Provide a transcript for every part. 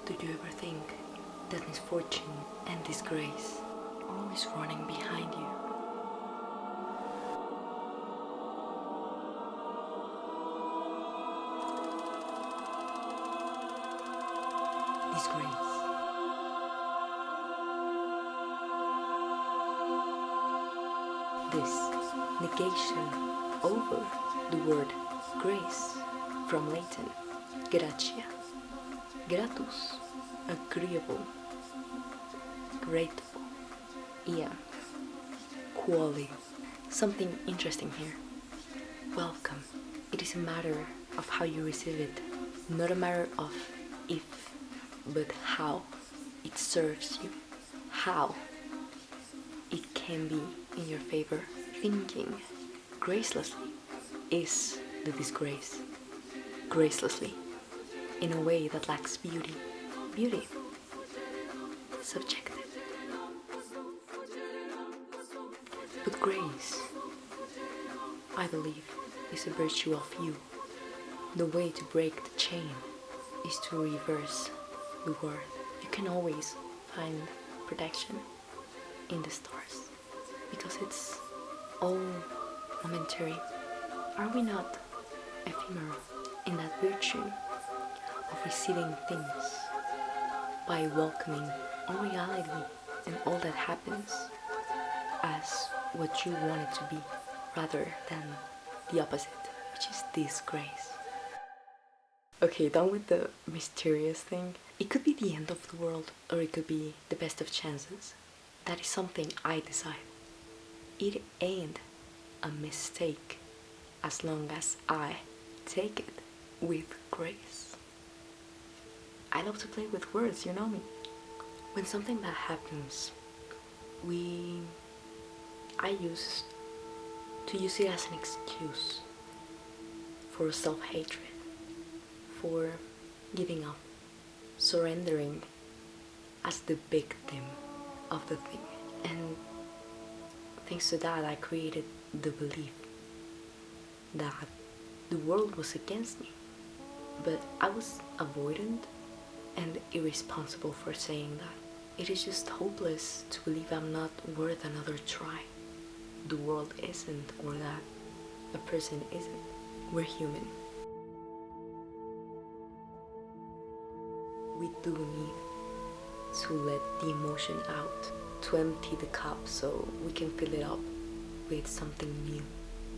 Do you ever think that misfortune and disgrace are always running behind you? Disgrace. This negation over the word grace from Latin gratia, gratus, agreeable, grateful, iam, quality. Something interesting here. Welcome. It is a matter of how you receive it, not a matter of if, but how it serves you, how it can be in your favor. Thinking gracelessly is the disgrace. Gracelessly, in a way that lacks beauty. Beauty, subjective. But grace, I believe, is a virtue of you. The way to break the chain is to reverse the word. You can always find protection in the stars, because it's all momentary. Are we not ephemeral in that virtue of receiving things by welcoming all reality and all that happens as what you want it to be, rather than the opposite, which is disgrace? Okay, done with the mysterious thing. It could be the end of the world, or it could be the best of chances. That is something I decide. It ain't a mistake as long as I take it with grace. I love to play with words, you know me. When something bad happens, I used to use it as an excuse for self-hatred, for giving up, surrendering as the victim of the thing. And thanks to that, I created the belief that the world was against me. But I was avoidant and irresponsible for saying that. It is just hopeless to believe I'm not worth another try. The world isn't, or that a person isn't. We're human. We do need to let the emotion out, to empty the cup so we can fill it up with something new,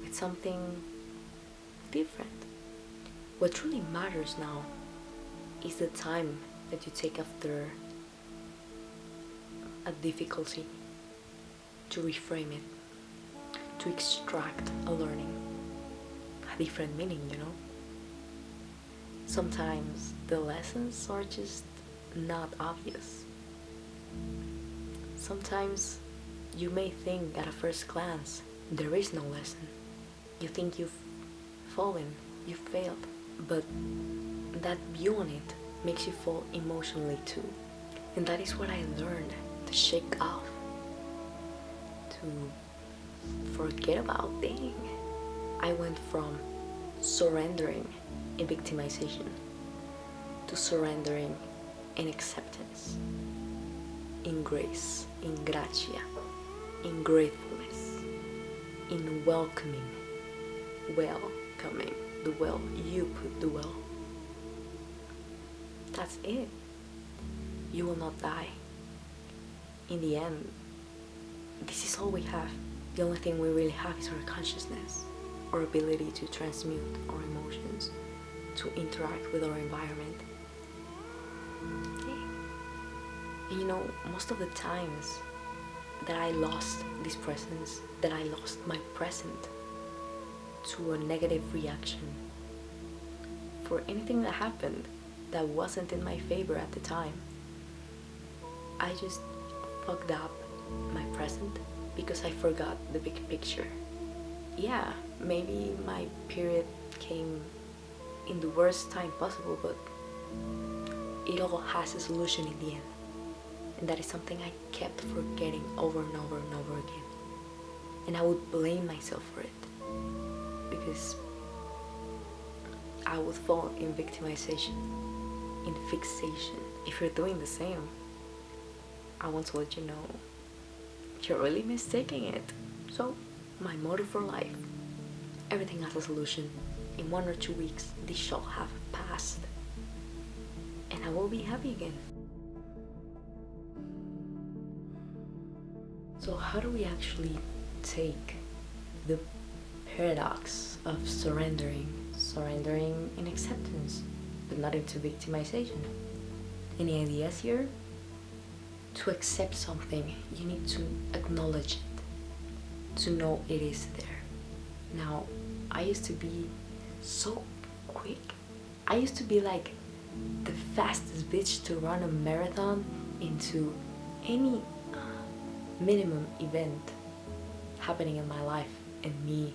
with something different. What truly matters now is the time that you take after a difficulty to reframe it, to extract a learning, a different meaning, you know? Sometimes the lessons are just not obvious. Sometimes you may think at a first glance there is no lesson. You think you've fallen, you've failed, but that view on it makes you fall emotionally too. And that is what I learned to shake off, to forget about. Dang. I went from surrendering in victimization to surrendering in acceptance, in grace, in gratia, in gratefulness, in welcoming the well. You put the well. That's it. You will not die. In the end, this is all we have. The only thing we really have is our consciousness, our ability to transmute our emotions, to interact with our environment. And you know, most of the times that I lost this presence, that I lost my present to a negative reaction for anything that happened that wasn't in my favor at the time, I just fucked up my present because I forgot the big picture. Yeah, maybe my period came in the worst time possible, but it all has a solution in the end. And that is something I kept forgetting over and over and over again. And I would blame myself for it, because I would fall in victimization in fixation. If you're doing the same, I want to let you know you're really mistaking it. So, my motto for life: everything has a solution. In 1 or 2 weeks, this shall have passed, and I will be happy again. So how do we actually take the paradox of surrendering in acceptance, but not into victimization? Any ideas here? To accept something, you need to acknowledge it, to know it is there. Now, I used to be so quick. I used to be like the fastest bitch to run a marathon into any minimum event happening in my life, and me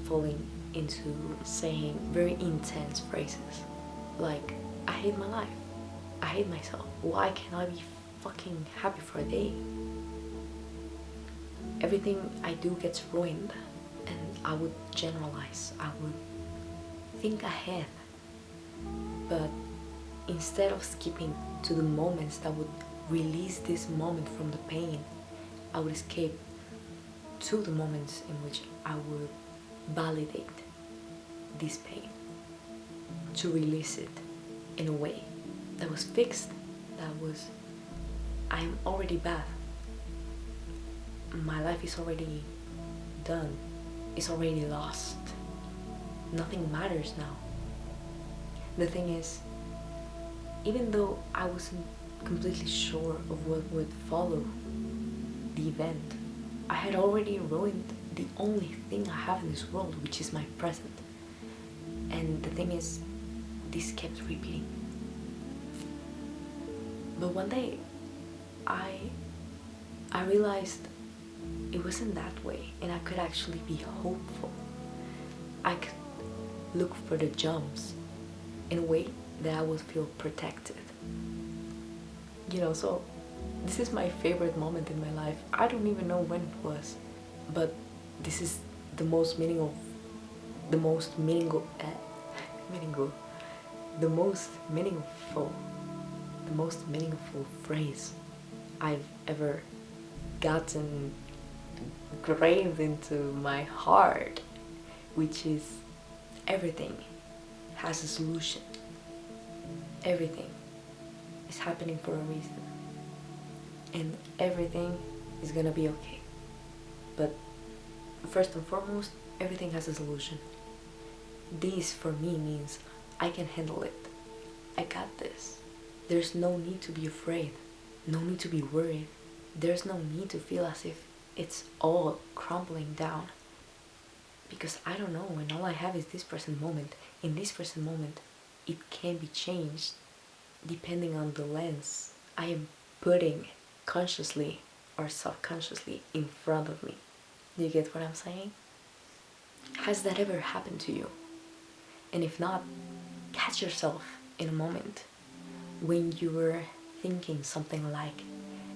falling into saying very intense phrases like, I hate my life, I hate myself, why can't I be fucking happy for a day? Everything I do gets ruined, and I would generalize, I would think ahead, but instead of skipping to the moments that would release this moment from the pain, I would escape to the moments in which I would validate this pain, to release it in a way that was fixed, that was, I am already bad, my life is already done, it's already lost, nothing matters now. The thing is, even though I wasn't completely sure of what would follow the event, I had already ruined the only thing I have in this world, which is my present. And the thing is, this kept repeating. But one day, I realized it wasn't that way, and I could actually be hopeful. I could look for the jumps in a way that I would feel protected. You know, so this is my favorite moment in my life. I don't even know when it was, but this is the most meaningful phrase I've ever gotten graved into my heart, which is, everything has a solution. Everything is happening for a reason, and everything is gonna be okay. But first and foremost, everything has a solution. This for me means I can handle it. I got this. There's no need to be afraid, no need to be worried. There's no need to feel as if it's all crumbling down, because I don't know, and all I have is this present moment. In this present moment, it can be changed depending on the lens I am putting consciously or subconsciously in front of me. Do you get what I'm saying? Has that ever happened to you? And if not, catch yourself in a moment when you were thinking something like,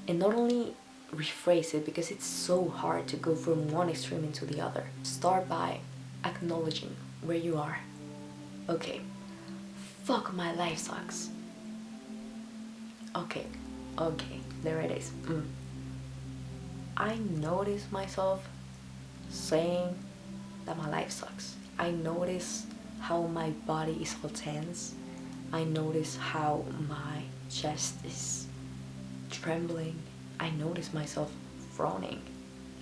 and not only rephrase it, because it's so hard to go from one extreme into the other. Start by acknowledging where you are. Okay, fuck, my life sucks. Okay, there it is. I notice myself saying that my life sucks. I notice how my body is all tense. I notice how my chest is trembling. I notice myself frowning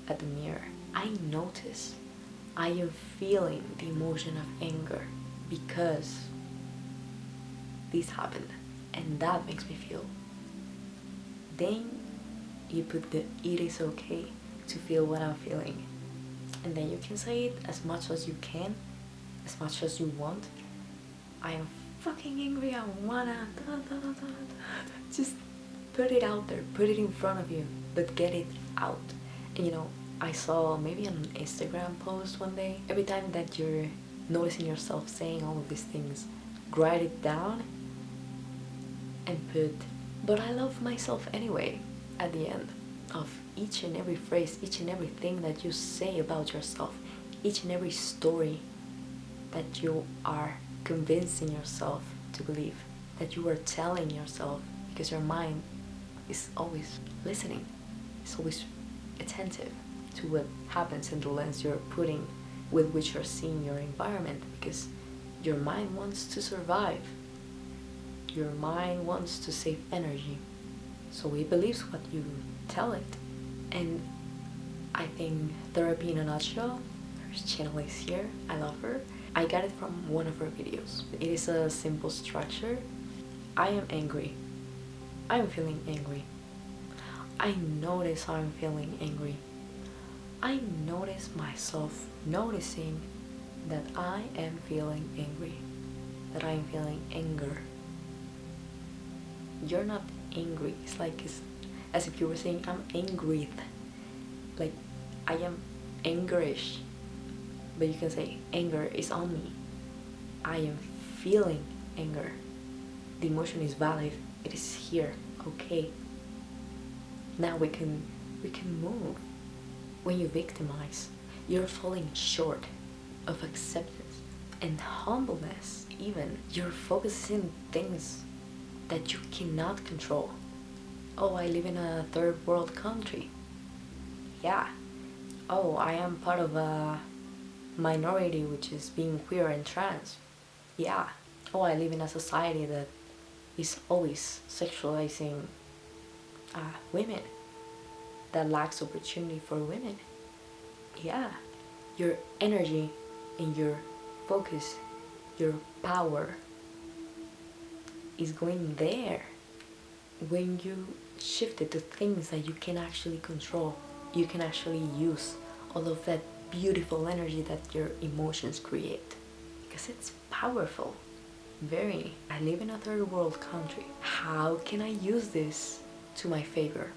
at the mirror. I notice I am feeling the emotion of anger because this happened, and that makes me feel. Then you put the "it is okay to feel what I'm feeling," and then you can say it as much as you can, as much as you want. I am fucking angry, I wanna just put it out there, put it in front of you, but get it out. And you know, I saw maybe an Instagram post one day, every time that you're noticing yourself saying all of these things, write it down and put, "but I love myself anyway," at the end of each and every phrase, each and everything that you say about yourself, each and every story that you are convincing yourself to believe. that you are telling yourself, because your mind is always listening, it's always attentive to what happens in the lens you're putting with which you're seeing your environment, because your mind wants to survive. Your mind wants to save energy, so it believes what you tell it. And I think therapy in a nutshell, her channel is here, I love her. I got it from one of her videos. It is a simple structure. I am angry. I am feeling angry. I notice how I'm feeling angry. I notice myself noticing that I am feeling angry, that I am feeling anger. You're not angry. It's like it's as if you were saying I'm angry. Like I am angerish. But you can say anger is on me. I am feeling anger. The emotion is valid. It is here. Okay. Now we can move. When you victimize, you're falling short of acceptance and humbleness. Even you're focusing things that you cannot control. Oh, I live in a third world country. Yeah. Oh, I am part of a minority which is being queer and trans. Yeah. Oh, I live in a society that is always sexualizing women, that lacks opportunity for women. Yeah. Your energy and your focus, your power is going there. When you shift it to things that you can actually control, you can actually use all of that beautiful energy that your emotions create, because it's powerful. Very. I live in a third world country. How can I use this to my favor?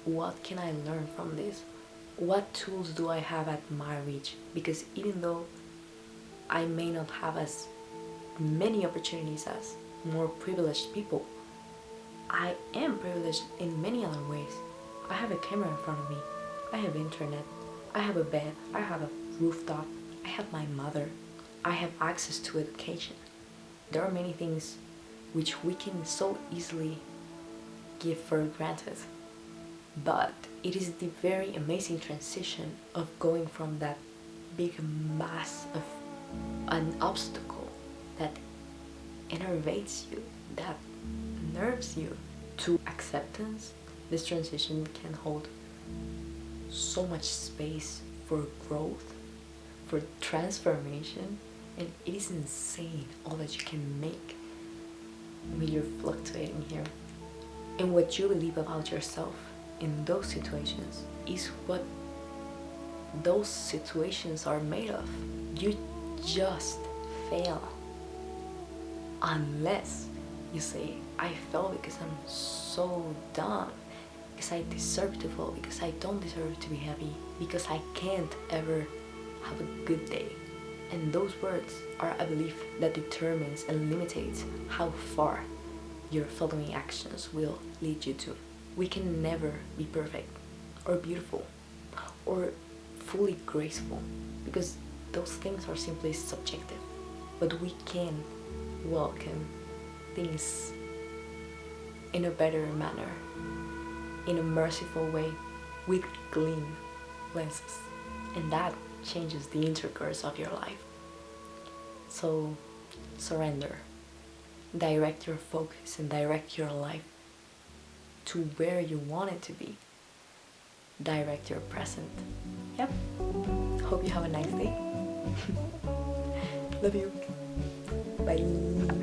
What can I learn from this? What tools do I have at my reach? Because even though I may not have as many opportunities as more privileged people, I am privileged in many other ways. I have a camera in front of me. I have internet. I have a bed. I have a rooftop. I have my mother. I have access to education. There are many things which we can so easily give for granted. But it is the very amazing transition of going from that big mass of an obstacle that enervates you, that nerves you, to acceptance. This transition can hold so much space for growth, for transformation, and it is insane all that you can make when you're fluctuating here. And what you believe about yourself in those situations is what those situations are made of. You just fail unless you say, I fell because I'm so dumb, because I deserve to fall, because I don't deserve to be happy, because I can't ever have a good day. And those words are a belief that determines and limits how far your following actions will lead you to. We can never be perfect or beautiful or fully graceful, because those things are simply subjective. But we can welcome things in a better manner, in a merciful way, with clean lenses, and that changes the intercourse of your life. So surrender, direct your focus and direct your life to where you want it to be. Direct your present. Yep. Hope you have a nice day. Love you. Bye.